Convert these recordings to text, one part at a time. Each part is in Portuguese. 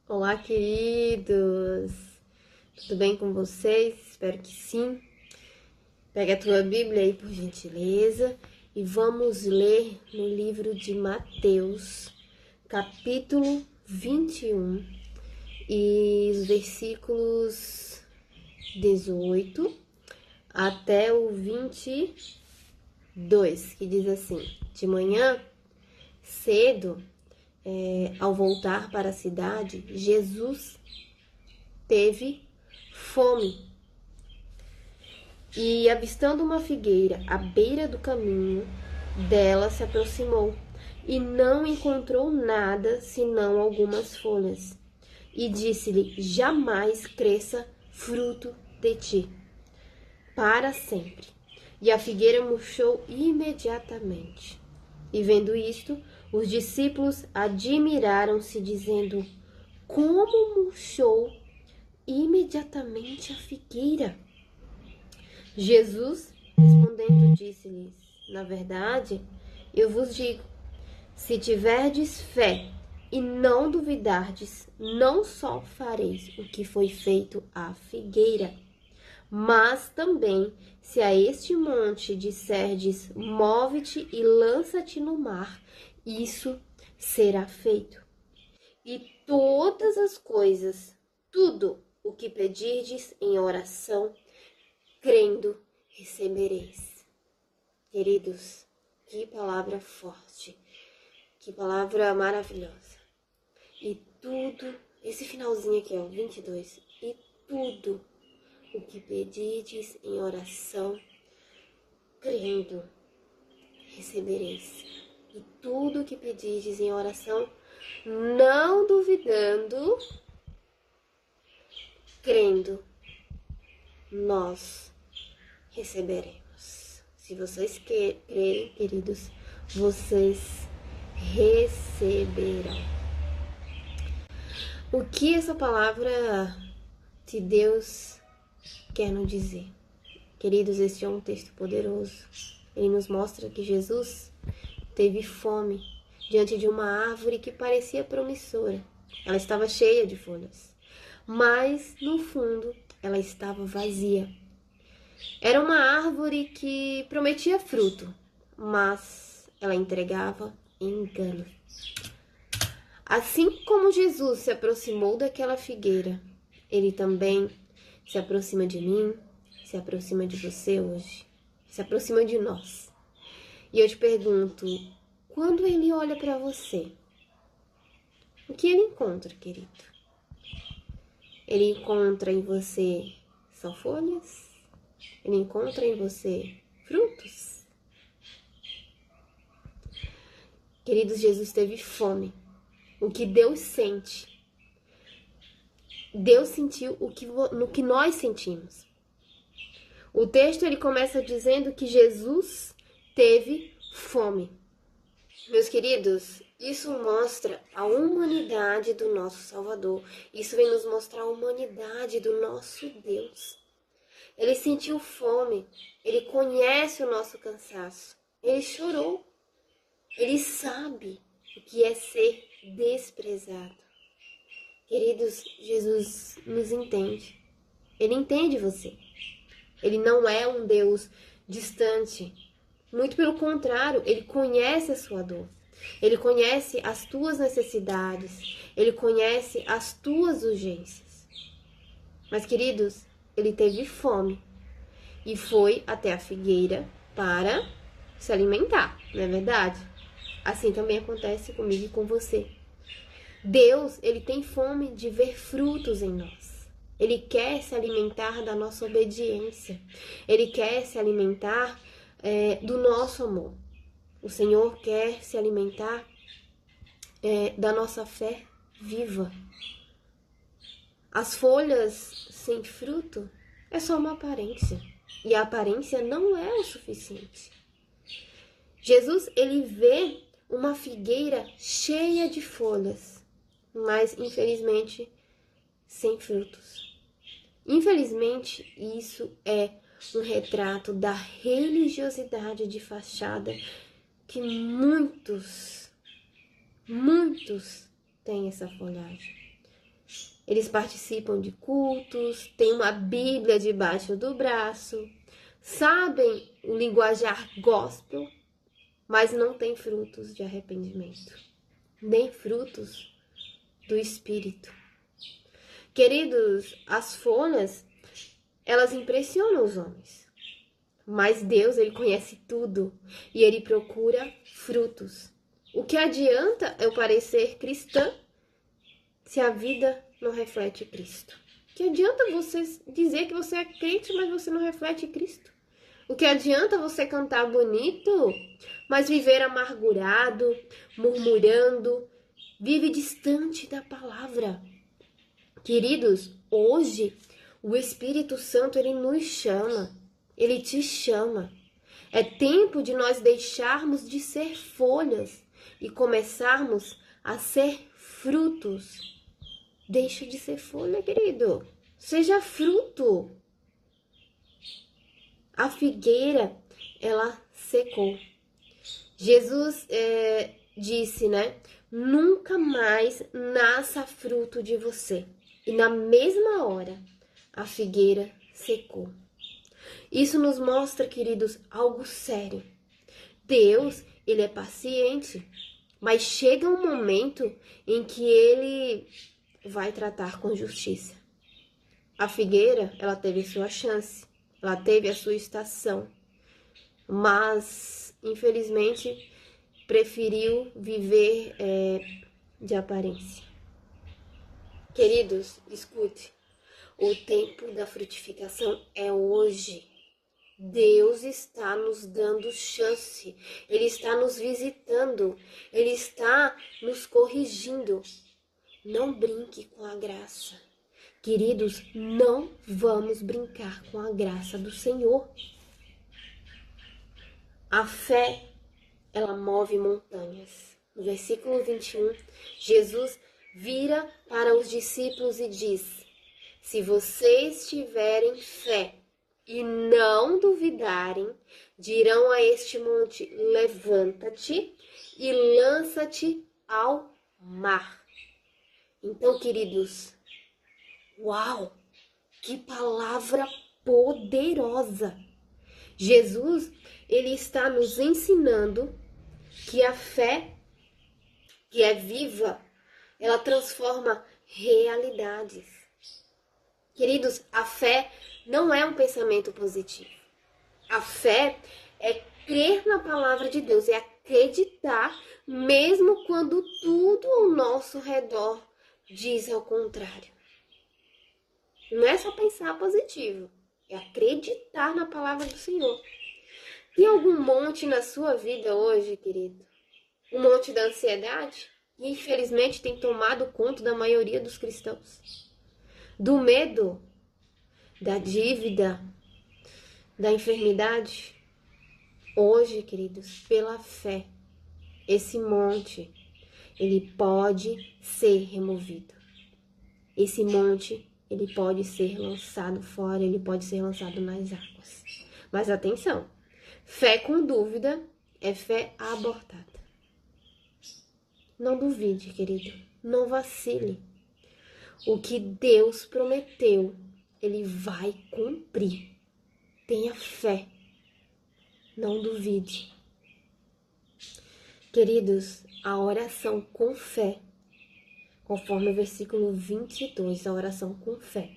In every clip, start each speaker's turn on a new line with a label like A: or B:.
A: Olá, queridos! Tudo bem com vocês? Espero que sim. Pega a tua Bíblia aí, por gentileza, e vamos ler no livro de Mateus, capítulo 21, e os versículos 18 até o 22, que diz assim: De manhã, cedo, ao voltar para a cidade, Jesus teve fome. E, avistando uma figueira à beira do caminho, dela se aproximou e não encontrou nada senão algumas folhas. E disse-lhe: Jamais cresça fruto de ti, para sempre. E a figueira murchou imediatamente. E vendo isto, os discípulos admiraram-se, dizendo: Como murchou imediatamente a figueira? Jesus, respondendo, disse-lhes: Na verdade, eu vos digo, se tiverdes fé e não duvidardes, não só fareis o que foi feito à figueira, mas também, se a este monte disserdes: Move-te e lança-te no mar, isso será feito. E todas as coisas, tudo o que pedirdes em oração, crendo, recebereis. Queridos, que palavra forte, que palavra maravilhosa. E tudo, esse finalzinho aqui, ó, 22, e tudo o que pedirdes em oração, crendo, recebereis. E tudo o que pedirdes em oração, não duvidando, crendo, nós receberemos. Se vocês crerem, queridos, vocês receberão. O que essa palavra de Deus quer nos dizer? Queridos, este é um texto poderoso. Ele nos mostra que Jesus teve fome diante de uma árvore que parecia promissora. Ela estava cheia de folhas, mas no fundo ela estava vazia. Era uma árvore que prometia fruto, mas ela entregava engano. Assim como Jesus se aproximou daquela figueira, ele também se aproxima de mim, se aproxima de você hoje, se aproxima de nós. E eu te pergunto, quando ele olha para você, o que ele encontra, querido? Ele encontra em você só folhas? Ele encontra em você frutos? Queridos, Jesus teve fome. O que Deus sente. Deus sentiu no que nós sentimos. O texto ele começa dizendo que Jesus teve fome. Meus queridos, isso mostra a humanidade do nosso Salvador. Isso vem nos mostrar a humanidade do nosso Deus. Ele sentiu fome, ele conhece o nosso cansaço, ele chorou, ele sabe o que é ser desprezado. Queridos, Jesus nos entende, ele entende você. Ele não é um Deus distante, muito pelo contrário, ele conhece a sua dor, ele conhece as tuas necessidades, ele conhece as tuas urgências. Mas, queridos, ele teve fome e foi até a figueira para se alimentar, não é verdade? Assim também acontece comigo e com você. Deus, ele tem fome de ver frutos em nós. Ele quer se alimentar da nossa obediência. Ele quer se alimentar do nosso amor. O Senhor quer se alimentar da nossa fé viva. As folhas sem fruto é só uma aparência. E a aparência não é o suficiente. Jesus, ele vê uma figueira cheia de folhas, mas infelizmente sem frutos. Infelizmente, isso é um retrato da religiosidade de fachada que muitos têm essa folhagem. Eles participam de cultos, têm uma Bíblia debaixo do braço, sabem o linguajar gospel, mas não têm frutos de arrependimento, nem frutos do Espírito. Queridos, as folhas, elas impressionam os homens, mas Deus, ele conhece tudo e ele procura frutos. O que adianta eu parecer cristã se a vida não reflete Cristo? O que adianta você dizer que você é crente, mas você não reflete Cristo? O que adianta você cantar bonito, mas viver amargurado, murmurando, vive distante da palavra? Queridos, hoje o Espírito Santo, ele nos chama, ele te chama. É tempo de nós deixarmos de ser folhas e começarmos a ser frutos. Deixa de ser folha, querido. Seja fruto. A figueira, ela secou. Jesus disse, né? Nunca mais nasça fruto de você. E na mesma hora, a figueira secou. Isso nos mostra, queridos, algo sério. Deus, ele é paciente, mas chega um momento em que ele vai tratar com justiça. A figueira, ela teve sua chance, ela teve a sua estação, mas, infelizmente, preferiu viver de aparência. Queridos, escute, o tempo da frutificação é hoje. Deus está nos dando chance, Ele está nos visitando, Ele está nos corrigindo. Não brinque com a graça. Queridos, não vamos brincar com a graça do Senhor. A fé, ela move montanhas. No versículo 21, Jesus vira para os discípulos e diz: se vocês tiverem fé e não duvidarem, dirão a este monte: levanta-te e lança-te ao mar. Então, queridos, uau, que palavra poderosa! Jesus, ele está nos ensinando que a fé, que é viva, ela transforma realidades. Queridos, a fé não é um pensamento positivo. A fé é crer na palavra de Deus, é acreditar mesmo quando tudo ao nosso redor diz ao contrário. Não é só pensar positivo, é acreditar na palavra do Senhor. Tem algum monte na sua vida hoje, querido? Um monte da ansiedade? E infelizmente tem tomado conta da maioria dos cristãos. Do medo, da dívida, da enfermidade. Hoje, queridos, pela fé, esse monte, ele pode ser removido. Esse monte, ele pode ser lançado fora, ele pode ser lançado nas águas. Mas atenção, fé com dúvida é fé abortada. Não duvide, querido, não vacile. O que Deus prometeu, ele vai cumprir. Tenha fé, não duvide. Queridos, a oração com fé, conforme o versículo 22, a oração com fé,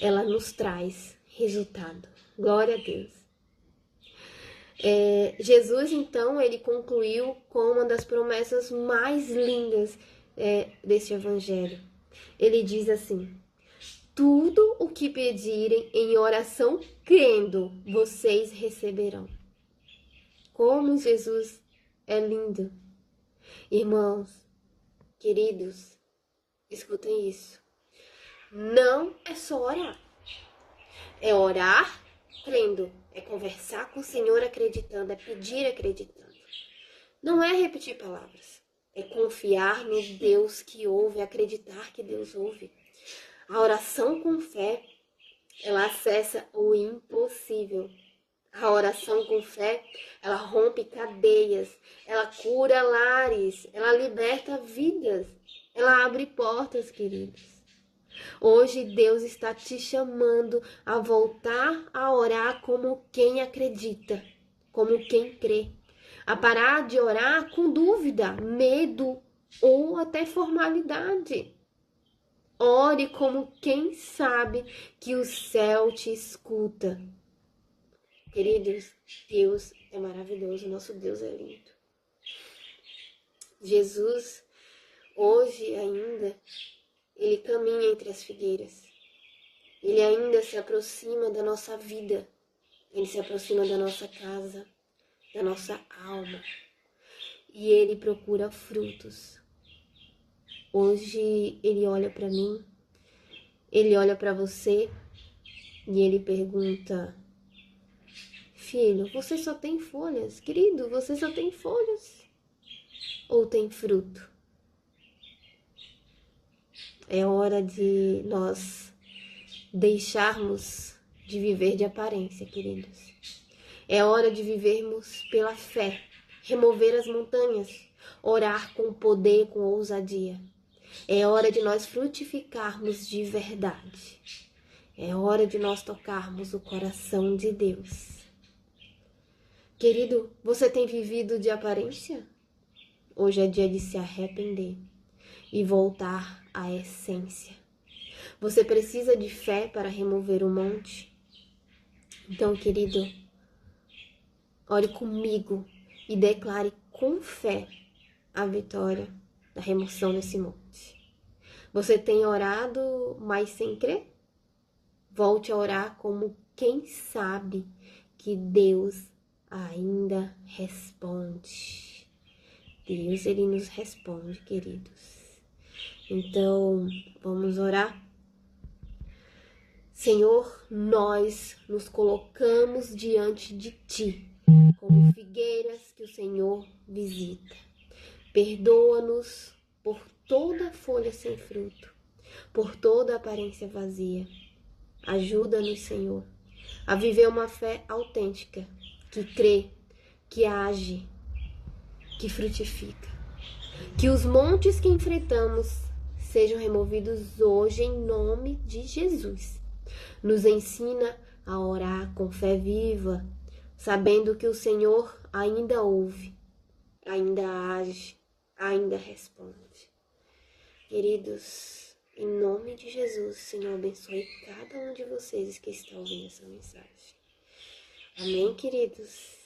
A: ela nos traz resultado. Glória a Deus. Jesus, então, ele concluiu com uma das promessas mais lindas deste evangelho. Ele diz assim: tudo o que pedirem em oração crendo, vocês receberão. Como Jesus é lindo. Irmãos, queridos, escutem isso. Não é só orar. É orar crendo. É conversar com o Senhor acreditando. É pedir acreditando. Não é repetir palavras. É confiar no Deus que ouve. É acreditar que Deus ouve. A oração com fé, ela acessa o impossível. A oração com fé, ela rompe cadeias, ela cura lares, ela liberta vidas, ela abre portas, queridos. Hoje Deus está te chamando a voltar a orar como quem acredita, como quem crê. A parar de orar com dúvida, medo ou até formalidade. Ore como quem sabe que o céu te escuta. Queridos, Deus é maravilhoso, nosso Deus é lindo. Jesus, hoje ainda, ele caminha entre as figueiras. Ele ainda se aproxima da nossa vida. Ele se aproxima da nossa casa, da nossa alma. E ele procura frutos. Hoje ele olha para mim, ele olha para você e ele pergunta: filho, você só tem folhas? Querido, você só tem folhas? Ou tem fruto? É hora de nós deixarmos de viver de aparência, queridos. É hora de vivermos pela fé, remover as montanhas, orar com poder, com ousadia. É hora de nós frutificarmos de verdade. É hora de nós tocarmos o coração de Deus. Querido, você tem vivido de aparência? Hoje é dia de se arrepender e voltar à essência. Você precisa de fé para remover o monte? Então, querido, ore comigo e declare com fé a vitória da remoção desse monte. Você tem orado, mas sem crer? Volte a orar como quem sabe que Deus ainda responde. Deus, ele nos responde, queridos. Então, vamos orar? Senhor, nós nos colocamos diante de Ti, como figueiras que o Senhor visita. Perdoa-nos por toda folha sem fruto, por toda aparência vazia. Ajuda-nos, Senhor, a viver uma fé autêntica, que crê, que age, que frutifica. Que os montes que enfrentamos sejam removidos hoje em nome de Jesus. Nos ensina a orar com fé viva, sabendo que o Senhor ainda ouve, ainda age, ainda responde. Queridos, em nome de Jesus, Senhor, abençoe cada um de vocês que estão ouvindo essa mensagem. Amém, queridos?